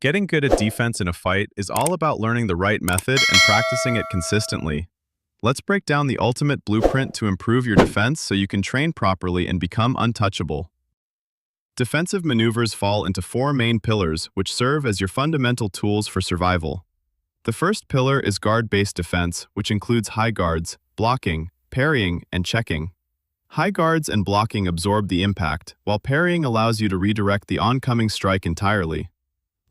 Getting good at defense in a fight is all about learning the right method and practicing it consistently. Let's break down the ultimate blueprint to improve your defense so you can train properly and become untouchable. Defensive maneuvers fall into four main pillars, which serve as your fundamental tools for survival. The first pillar is guard-based defense, which includes high guards, blocking, parrying, and checking. High guards and blocking absorb the impact, while parrying allows you to redirect the oncoming strike entirely.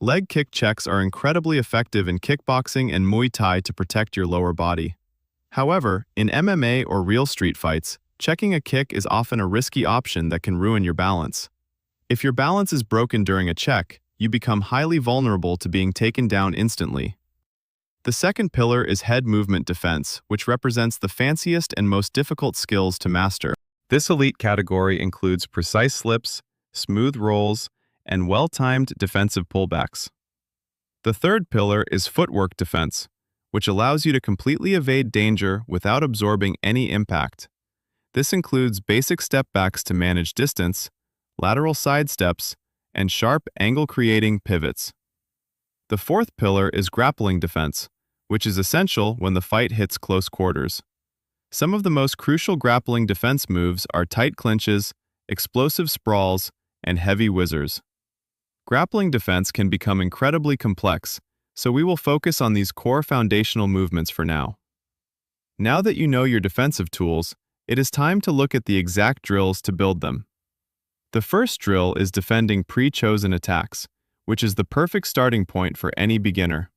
Leg kick checks are incredibly effective in kickboxing and Muay Thai to protect your lower body. However, in MMA or real street fights, checking a kick is often a risky option that can ruin your balance. If your balance is broken during a check, you become highly vulnerable to being taken down instantly. The second pillar is head movement defense, which represents the fanciest and most difficult skills to master. This elite category includes precise slips, smooth rolls, and well-timed defensive pullbacks. The third pillar is footwork defense, which allows you to completely evade danger without absorbing any impact. This includes basic stepbacks to manage distance, lateral side steps, and sharp angle-creating pivots. The fourth pillar is grappling defense, which is essential when the fight hits close quarters. Some of the most crucial grappling defense moves are tight clinches, explosive sprawls, and heavy whizzers. Grappling defense can become incredibly complex, so we will focus on these core foundational movements for now. Now that you know your defensive tools, it is time to look at the exact drills to build them. The first drill is defending pre-chosen attacks, which is the perfect starting point for any beginner.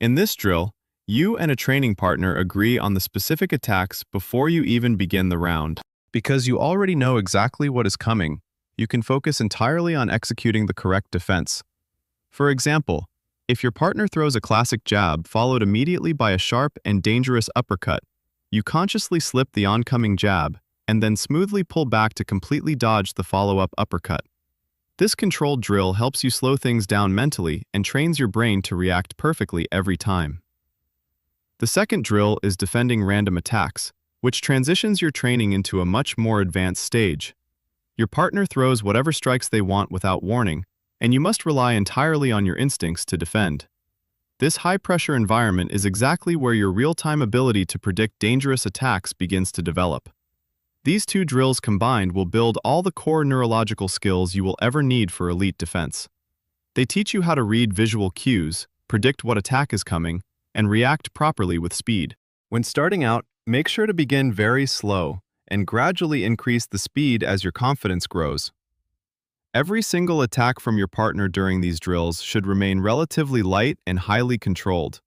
In this drill, you and a training partner agree on the specific attacks before you even begin the round. Because you already know exactly what is coming, you can focus entirely on executing the correct defense. For example, if your partner throws a classic jab followed immediately by a sharp and dangerous uppercut, you consciously slip the oncoming jab and then smoothly pull back to completely dodge the follow-up uppercut. This controlled drill helps you slow things down mentally and trains your brain to react perfectly every time. The second drill is defending random attacks, which transitions your training into a much more advanced stage. Your partner throws whatever strikes they want without warning, and you must rely entirely on your instincts to defend. This high-pressure environment is exactly where your real-time ability to predict dangerous attacks begins to develop. These two drills combined will build all the core neurological skills you will ever need for elite defense. They teach you how to read visual cues, predict what attack is coming, and react properly with speed. When starting out, make sure to begin very slow and gradually increase the speed as your confidence grows. Every single attack from your partner during these drills should remain relatively light and highly controlled.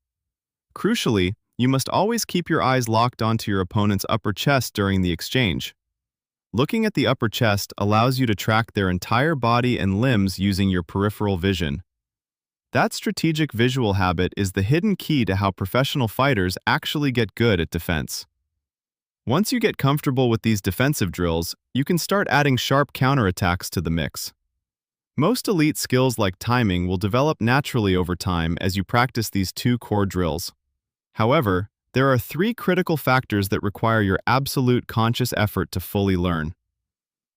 Crucially, you must always keep your eyes locked onto your opponent's upper chest during the exchange. Looking at the upper chest allows you to track their entire body and limbs using your peripheral vision. That strategic visual habit is the hidden key to how professional fighters actually get good at defense. Once you get comfortable with these defensive drills, you can start adding sharp counterattacks to the mix. Most elite skills like timing will develop naturally over time as you practice these two core drills. However, there are three critical factors that require your absolute conscious effort to fully learn.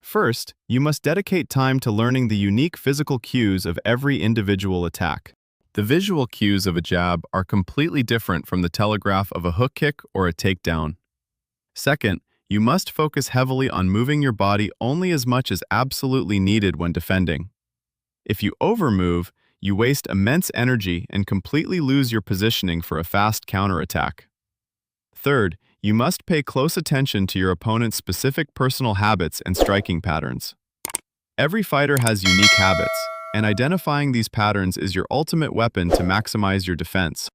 First, you must dedicate time to learning the unique physical cues of every individual attack. The visual cues of a jab are completely different from the telegraph of a hook kick or a takedown. Second, you must focus heavily on moving your body only as much as absolutely needed when defending. If you overmove, you waste immense energy and completely lose your positioning for a fast counterattack. Third, you must pay close attention to your opponent's specific personal habits and striking patterns. Every fighter has unique habits, and identifying these patterns is your ultimate weapon to maximize your defense.